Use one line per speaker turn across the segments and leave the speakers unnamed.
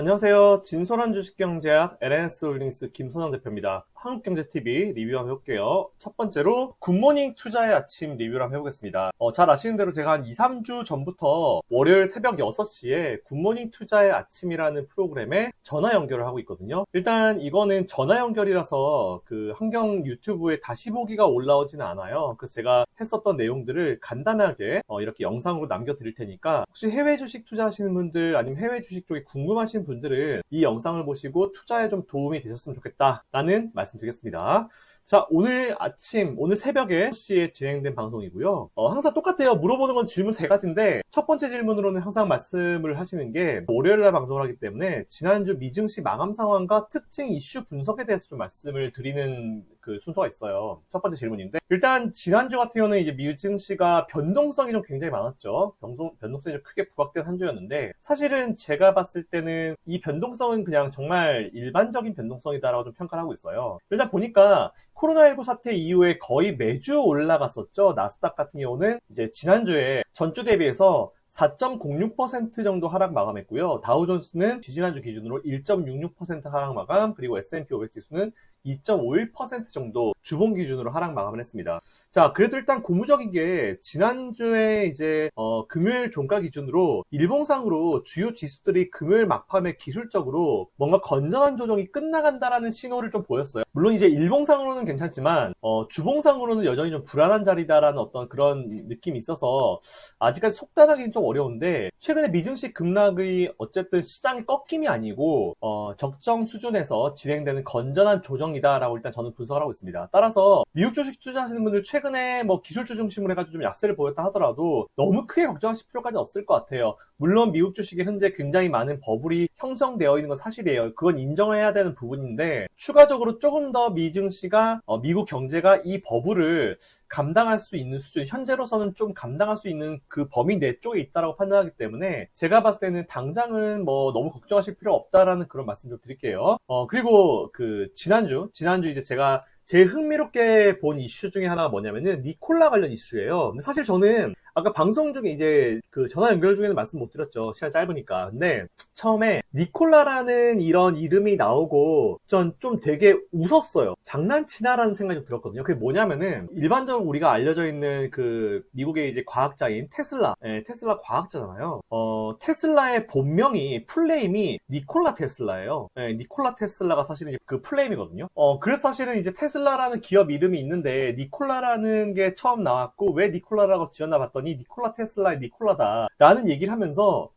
안녕하세요. 진솔한 주식경제학 LNS홀딩스 김선영 대표입니다. 한국경제TV 리뷰 한번 해볼게요. 첫 번째로 굿모닝 투자의 아침 리뷰를 한번 해보겠습니다. 잘 아시는 대로 제가 한 2, 3주 전부터 월요일 새벽 6시에 굿모닝 투자의 아침이라는 프로그램에 전화 연결을 하고 있거든요. 일단 이거는 전화 연결이라서 그 환경 유튜브에 다시 보기가 올라오지는 않아요. 그래서 제가 했었던 내용들을 간단하게 이렇게 영상으로 남겨드릴 테니까 혹시 해외 주식 투자하시는 분들 아니면 해외 주식 쪽에 궁금하신 분들은 이 영상을 보시고 투자에 좀 도움이 되셨으면 좋겠다라는 말씀드리겠습니다. 자, 오늘 아침, 오늘 새벽에 6시에 진행된 방송이고요. 항상 똑같아요. 물어보는 건 질문 3가지인데 첫 번째 질문으로는 항상 말씀을 하시는 게 월요일날 방송을 하기 때문에 지난주 미증시 마감 상황과 특징 이슈 분석에 대해서 좀 말씀을 드리는 그 순서가 있어요. 첫 번째 질문인데 일단 지난주 같은 경우는 이제 미증시가 변동성이 좀 굉장히 많았죠. 변동성이 좀 크게 부각된 한 주였는데 사실은 제가 봤을 때는 이 변동성은 그냥 정말 일반적인 변동성이다라고 좀 평가를 하고 있어요. 일단 보니까 코로나19 사태 이후에 거의 매주 올라갔었죠. 나스닥 같은 경우는 이제 지난주에 전주 대비해서 4.06% 정도 하락 마감했고요. 다우존스는 지지난주 기준으로 1.66% 하락 마감, 그리고 S&P 500 지수는 2.51% 정도 주봉 기준으로 하락 마감을 했습니다. 자, 그래도 일단 고무적이게 지난주에 이제 금요일 종가 기준으로 일봉상으로 주요 지수들이 금요일 막판에 기술적으로 뭔가 건전한 조정이 끝나간다라는 신호를 좀 보였어요. 물론 이제 일봉상으로는 괜찮지만 주봉상으로는 여전히 좀 불안한 자리다라는 어떤 그런 느낌이 있어서 아직까지 속단하기는 좀 어려운데 최근에 미증시 급락의 어쨌든 시장의 꺾임이 아니고 적정 수준에서 진행되는 건전한 조정이다라고 일단 저는 분석을 하고 있습니다. 따라서 미국 주식 투자하시는 분들 최근에 뭐 기술주 중심으로 해가지고 좀 약세를 보였다 하더라도 너무 크게 걱정하실 필요까지는 없을 것 같아요. 물론 미국 주식에 현재 굉장히 많은 버블이 형성되어 있는 건 사실이에요. 그건 인정해야 되는 부분인데 추가적으로 조금 더 미증시가 미국 경제가 이 버블을 감당할 수 있는 수준, 현재로서는 좀 감당할 수 있는 그 범위 내 쪽에 있다라고 판단하기 때문에 제가 봤을 때는 당장은 뭐 너무 걱정하실 필요 없다라는 그런 말씀 좀 드릴게요. 그리고 그 지난주 이제 제가 제일 흥미롭게 본 이슈 중에 하나가 뭐냐면은 니콜라 관련 이슈예요. 근데 사실 저는 아까 방송 중에 이제 그 전화 연결 중에는 말씀 못 드렸죠. 시간 짧으니까. 근데 처음에 니콜라라는 이런 이름이 나오고 전 좀 되게 웃었어요. 장난치나라는 생각이 좀 들었거든요. 그게 뭐냐면은 일반적으로 우리가 알려져 있는 그 미국의 이제 과학자인 테슬라, 테슬라 과학자잖아요. 테슬라의 본명이 풀네임이 니콜라 테슬라예요. 니콜라 테슬라가 사실은 그 풀네임이거든요. 그래서 사실은 이제 테슬라라는 기업 이름이 있는데 니콜라라는 게 처음 나왔고 왜 니콜라라고 지었나 봤더니 니콜라 테슬라의 니콜라다 라는 얘기를 하면서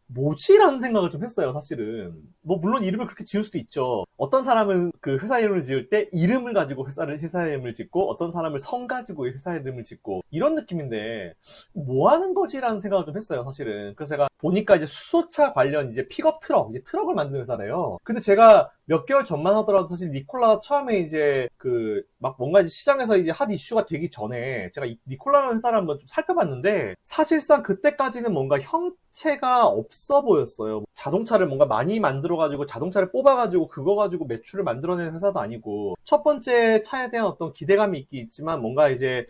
뭐지? 라는 생각을 좀 했어요, 사실은. 뭐, 물론 이름을 그렇게 지을 수도 있죠. 어떤 사람은 그 회사 이름을 지을 때 이름을 가지고 회사 이름을 짓고, 어떤 사람을 성 가지고 회사 이름을 짓고, 이런 느낌인데, 뭐 하는 거지? 라는 생각을 좀 했어요, 사실은. 그래서 제가 보니까 이제 수소차 관련 이제 픽업 트럭, 이제 트럭을 만드는 회사래요. 근데 제가 몇 개월 전만 하더라도 사실 니콜라 처음에 이제 그 막 뭔가 이제 시장에서 이제 핫 이슈가 되기 전에 제가 니콜라라는 회사를 한번 좀 살펴봤는데 사실상 그때까지는 뭔가 형체가 없어 보였어요. 자동차를 뭔가 많이 만들어가지고 자동차를 뽑아가지고 그거 가지고 매출을 만들어내는 회사도 아니고 첫 번째 차에 대한 어떤 기대감이 있긴 있지만 뭔가 이제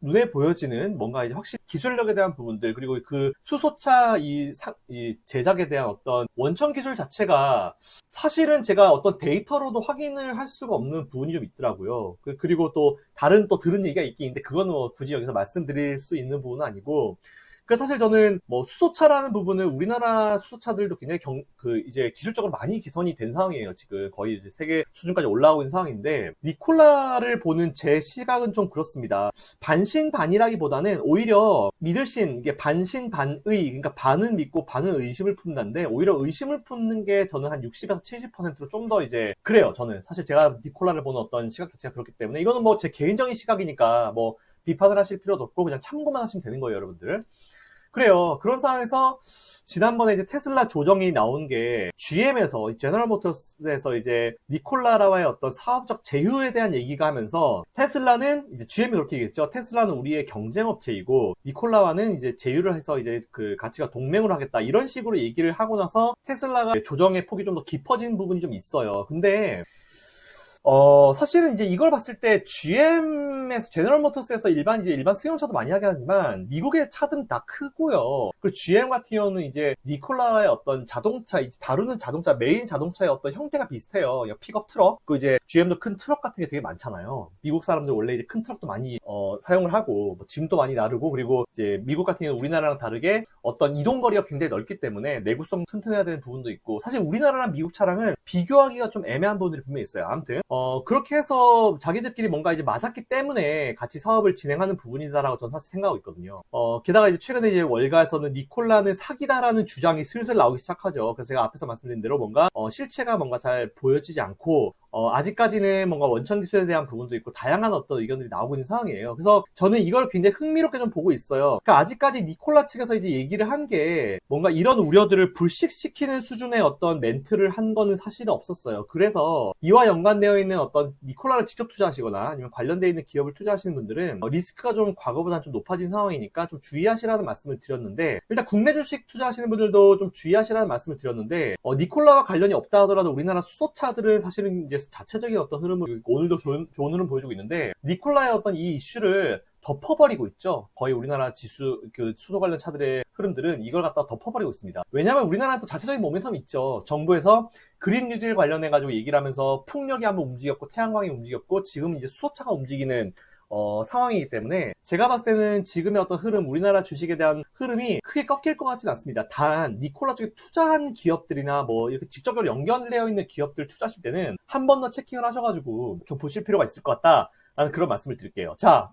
눈에 보여지는 뭔가 이제 확실히 기술력에 대한 부분들 그리고 그 수소차 이 제작에 대한 어떤 원천 기술 자체가 사실은 제가 어떤 데이터로도 확인을 할 수가 없는 부분이 좀 있더라고요. 그리고 또 다른 또 들은 얘기가 있긴 있는데 그거는 뭐 굳이 여기서 말씀드릴 수 있는 부분은 아니고 그래서 사실 저는 뭐 수소차라는 부분은 우리나라 수소차들도 굉장히 이제 기술적으로 많이 개선이 된 상황이에요. 지금 거의 이제 세계 수준까지 올라오고 있는 상황인데 니콜라를 보는 제 시각은 좀 그렇습니다. 반신반이라기보다는 오히려 믿을신 이게 반신반의 그러니까 반은 믿고 반은 의심을 품는데 오히려 의심을 품는 게 저는 한 60에서 70%로 좀 더 이제 그래요. 저는 사실 제가 니콜라를 보는 어떤 시각 자체가 그렇기 때문에 이거는 뭐 제 개인적인 시각이니까 뭐 비판을 하실 필요도 없고 그냥 참고만 하시면 되는 거예요, 여러분들. 그래요. 그런 상황에서 지난번에 이제 테슬라 조정이 나온 게 GM에서 제너럴 모터스에서 이제 니콜라라와의 어떤 사업적 제휴에 대한 얘기가 하면서 테슬라는 이제 GM이 그렇게 얘기했죠. 테슬라는 우리의 경쟁업체이고 니콜라와는 이제 제휴를 해서 이제 그 가치가 동맹을 하겠다 이런 식으로 얘기를 하고 나서 테슬라가 조정의 폭이 좀 더 깊어진 부분이 좀 있어요. 근데 사실은 이제 이걸 봤을 때 GM에서, 제너럴 모터스에서 일반 승용차도 많이 하긴 하지만, 미국의 차들은 다 크고요. 그리고 GM 같은 경우는 이제 니콜라의 어떤 자동차, 이제 다루는 자동차, 메인 자동차의 어떤 형태가 비슷해요. 픽업 트럭. 그 이제 GM도 큰 트럭 같은 게 되게 많잖아요. 미국 사람들 원래 이제 큰 트럭도 많이, 사용을 하고, 뭐 짐도 많이 나르고, 그리고 이제 미국 같은 경우는 우리나라랑 다르게 어떤 이동거리가 굉장히 넓기 때문에 내구성 튼튼해야 되는 부분도 있고, 사실 우리나라랑 미국 차량은 비교하기가 좀 애매한 부분들이 분명히 있어요. 아무튼 그렇게 해서 자기들끼리 뭔가 이제 맞았기 때문에 같이 사업을 진행하는 부분이다라고 저는 사실 생각하고 있거든요. 게다가 이제 최근에 이제 월가에서는 니콜라는 사기다라는 주장이 슬슬 나오기 시작하죠. 그래서 제가 앞에서 말씀드린 대로 뭔가 실체가 뭔가 잘 보여지지 않고 아직까지는 뭔가 원천 기술에 대한 부분도 있고 다양한 어떤 의견들이 나오고 있는 상황이에요. 그래서 저는 이걸 굉장히 흥미롭게 좀 보고 있어요. 그러니까 아직까지 니콜라 측에서 이제 얘기를 한 게 뭔가 이런 우려들을 불식시키는 수준의 어떤 멘트를 한 거는 사실은 없었어요. 그래서 이와 연관되어 있는 어떤 니콜라를 직접 투자하시거나 아니면 관련되어 있는 기업을 투자하시는 분들은 리스크가 좀 과거보다는 좀 높아진 상황이니까 좀 주의하시라는 말씀을 드렸는데, 일단 국내 주식 투자하시는 분들도 좀 주의하시라는 말씀을 드렸는데, 니콜라와 관련이 없다 하더라도 우리나라 수소차들은 사실은 이제 자체적인 어떤 흐름을 오늘도 좋은 흐름 보여주고 있는데, 니콜라의 어떤 이 이슈를 덮어버리고 있죠. 거의 우리나라 수소 관련 차들의 흐름들은 이걸 갖다 덮어버리고 있습니다. 왜냐하면 우리나라는 또 자체적인 모멘텀이 있죠. 정부에서 그린 뉴딜 관련해가지고 얘기를 하면서 풍력이 한번 움직였고 태양광이 움직였고 지금 이제 수소차가 움직이는 상황이기 때문에 제가 봤을 때는 지금의 어떤 흐름, 우리나라 주식에 대한 흐름이 크게 꺾일 것 같지는 않습니다. 단 니콜라 쪽에 투자한 기업들이나 뭐 이렇게 직접적으로 연결되어 있는 기업들 투자하실 때는 한 번 더 체킹을 하셔가지고 좀 보실 필요가 있을 것 같다라는 그런 말씀을 드릴게요. 자,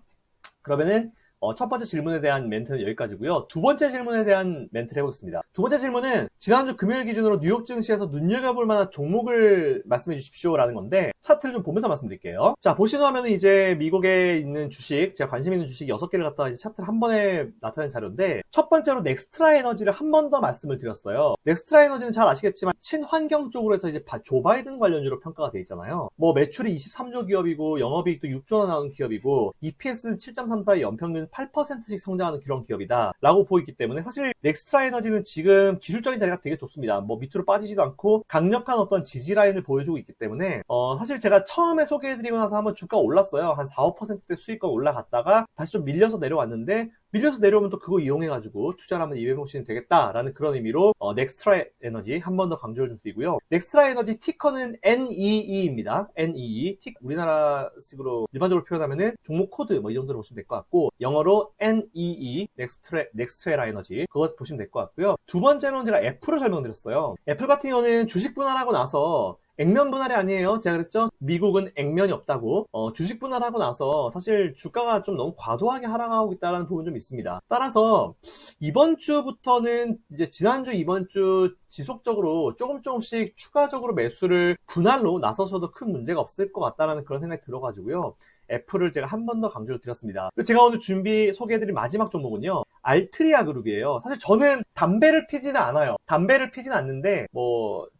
그러면은 첫 번째 질문에 대한 멘트는 여기까지고요. 두 번째 질문에 대한 멘트를 해보겠습니다. 두 번째 질문은 지난주 금요일 기준으로 뉴욕 증시에서 눈여겨볼 만한 종목을 말씀해 주십시오라는 건데, 차트를 좀 보면서 말씀드릴게요. 자, 보시는 화면은 이제 미국에 있는 주식, 제가 관심 있는 주식 6개를 갖다가 이제 차트를 한 번에 나타낸 자료인데, 첫 번째로 넥스트라 에너지를 한 번 더 말씀을 드렸어요. 넥스트라 에너지는 잘 아시겠지만 친환경 쪽으로 해서 이제 조 바이든 관련주로 평가가 돼 있잖아요. 뭐 매출이 23조 기업이고 영업이익도 6조 원 나오는 기업이고 EPS는 7.34의 연평균 8%씩 성장하는 그런 기업이다 라고 보이기 때문에, 사실 넥스트라 에너지는 지금 기술적인 자리가 되게 좋습니다. 뭐 밑으로 빠지지도 않고 강력한 어떤 지지 라인을 보여주고 있기 때문에 사실 제가 처음에 소개해드리고 나서 한번 주가가 올랐어요. 한 4~5% 수익권 올라갔다가 다시 좀 밀려서 내려왔는데, 밀려서 내려오면 또 그거 이용해가지고 투자를 한번 이해해보시면 되겠다라는 그런 의미로 넥스트라 에너지 한 번 더 강조를 좀 드리고요. 넥스트라 에너지 티커는 NEE입니다. NEE. 우리나라식으로 일반적으로 표현하면은 종목 코드 뭐 이 정도로 보시면 될 것 같고, 영어로 NEE, 넥스트라 에너지, 그거 보시면 될 것 같고요. 두 번째로는 제가 애플을 설명드렸어요. 애플 같은 경우는 주식 분할하고 나서 액면 분할이 아니에요. 제가 그랬죠? 미국은 액면이 없다고. 주식 분할하고 나서 사실 주가가 좀 너무 과도하게 하락하고 있다는 부분이 좀 있습니다. 따라서 이번 주부터는 이제 지난주, 이번 주 지속적으로 조금씩 추가적으로 매수를 분할로 나서셔도 큰 문제가 없을 것 같다는 그런 생각이 들어가지고요. 애플을 제가 한 번 더 강조를 드렸습니다. 제가 오늘 소개해드린 마지막 종목은요, 알트리아 그룹이에요. 사실 저는 담배를 피지는 않아요. 담배를 피지는 않는데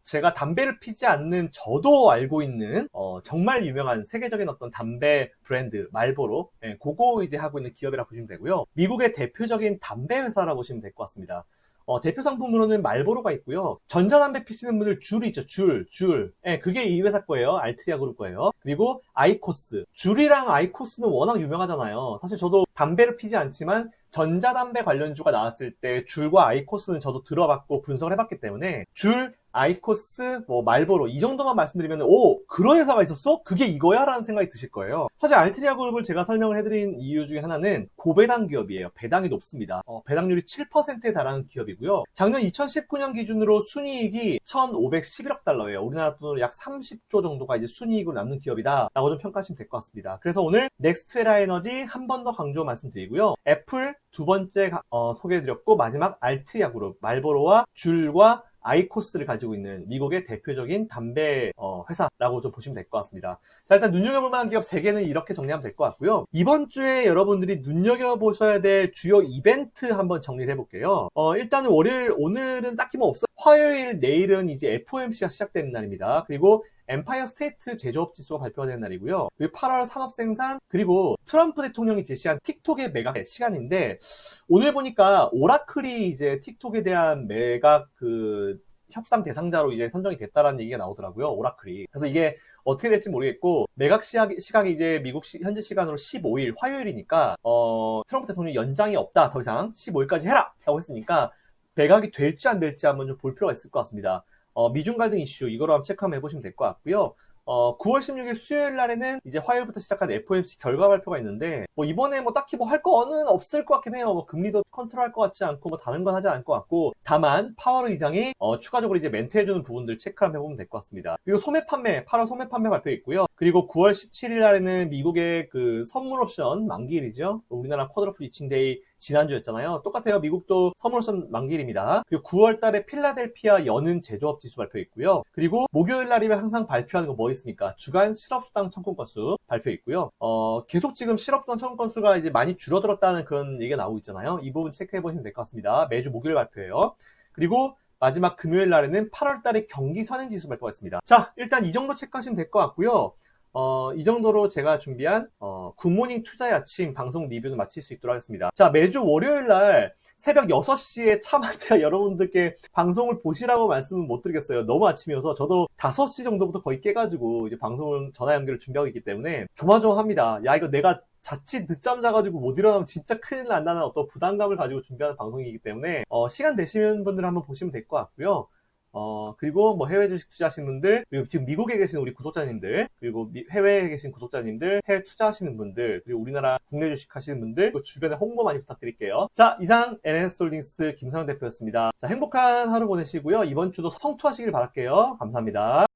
제가 담배를 피지 않는 저도 알고 있는 정말 유명한 세계적인 어떤 담배 브랜드 말보로, 그거 이제 하고 있는 기업이라고 보시면 되고요. 미국의 대표적인 담배 회사라고 보시면 될 것 같습니다. 대표 상품으로는 말보로가 있고요. 전자담배 피시는 분들 줄 있죠, 줄. 그게 이 회사 거예요. 알트리아 그룹 거예요. 그리고 아이코스. 줄이랑 아이코스는 워낙 유명하잖아요. 사실 저도 담배를 피지 않지만 전자담배 관련주가 나왔을 때 줄과 아이코스는 저도 들어봤고 분석을 해봤기 때문에, 줄, 아이코스, 말보로 이 정도만 말씀드리면 그런 회사가 있었어? 그게 이거야? 라는 생각이 드실 거예요. 사실 알트리아 그룹을 제가 설명을 해드린 이유 중에 하나는 고배당 기업이에요. 배당이 높습니다. 배당률이 7%에 달하는 기업이고요. 작년 2019년 기준으로 순이익이 1,511억 달러예요. 우리나라 돈으로 약 30조 정도가 이제 순이익으로 남는 기업이다 라고 좀 평가하시면 될 것 같습니다. 그래서 오늘 넥스트라 에너지 한 번 더 강조 말씀드리고요. 애플 두 번째 소개해드렸고, 마지막 알트리아 그룹, 말보로와 줄과 아이코스를 가지고 있는 미국의 대표적인 담배 회사라고 좀 보시면 될 것 같습니다. 자, 일단 눈여겨볼 만한 기업 3개는 이렇게 정리하면 될 것 같고요. 이번 주에 여러분들이 눈여겨보셔야 될 주요 이벤트 한번 정리를 해볼게요. 일단은 오늘은 딱히 뭐 없어요. 화요일, 내일은 이제 FOMC가 시작되는 날입니다. 그리고 엠파이어 스테이트 제조업 지수가 발표가 되는 날이고요. 그리고 8월 산업생산, 그리고 트럼프 대통령이 제시한 틱톡의 매각 시간인데, 오늘 보니까 오라클이 이제 틱톡에 대한 매각 협상 대상자로 이제 선정이 됐다라는 얘기가 나오더라고요. 오라클이. 그래서 이게 어떻게 될지 모르겠고, 매각 시각이 이제 미국 현지 시간으로 15일 화요일이니까 트럼프 대통령이 연장이 없다, 더 이상 15일까지 해라 하고 했으니까 매각이 될지 안 될지 한번 좀 볼 필요가 있을 것 같습니다. 미중 갈등 이슈 이거로 한번 체크 한번 해보시면 될 것 같고요. 9월 16일 수요일 날에는 이제 화요일부터 시작한 FOMC 결과 발표가 있는데, 뭐 이번에 뭐 딱히 뭐 할 거는 없을 것 같긴 해요. 뭐 금리도 컨트롤할 것 같지 않고 뭐 다른 건 하지 않을 것 같고, 다만 파월 의장이 추가적으로 이제 멘트해주는 부분들 체크 한번 해보면 될 것 같습니다. 그리고 소매 판매, 8월 소매 판매 발표 있고요. 그리고 9월 17일 날에는 미국의 그 선물 옵션 만기일이죠. 우리나라 쿼드러플 리칭데이 지난주였잖아요. 똑같아요. 미국도 선물 옵션 만기일입니다. 그리고 9월 달에 필라델피아 여는 제조업 지수 발표 있고요. 그리고 목요일 날이면 항상 발표하는 거 뭐 있습니까? 주간 실업수당 청구 건수 발표 있고요. 계속 지금 실업수당 청구 건수가 이제 많이 줄어들었다는 그런 얘기가 나오고 있잖아요. 이 부분 체크해 보시면 될 것 같습니다. 매주 목요일 발표예요. 그리고 마지막 금요일 날에는 8월 달에 경기 선행지수 발표가 있습니다. 자, 일단 이 정도 체크하시면 될 것 같고요. 이 정도로 제가 준비한 굿모닝 투자의 아침 방송 리뷰는 마칠 수 있도록 하겠습니다. 자, 매주 월요일 날 새벽 6시에 차마 제가 여러분들께 방송을 보시라고 말씀은 못 드리겠어요. 너무 아침이어서 저도 5시 정도부터 거의 깨가지고 이제 방송을 전화 연결을 준비하고 있기 때문에 조마조마합니다. 야, 이거 내가 자칫 늦잠 자가지고 못 일어나면 진짜 큰일 난다는 어떤 부담감을 가지고 준비하는 방송이기 때문에 시간 되시는 분들 한번 보시면 될 것 같고요. 그리고 뭐 해외 주식 투자하시는 분들, 그리고 지금 미국에 계신 우리 구독자님들, 그리고 해외에 계신 구독자님들, 해외 투자하시는 분들, 그리고 우리나라 국내 주식 하시는 분들, 그 주변에 홍보 많이 부탁드릴게요. 자, 이상 NS홀딩스 김성현 대표였습니다. 자, 행복한 하루 보내시고요. 이번 주도 성투하시길 바랄게요. 감사합니다.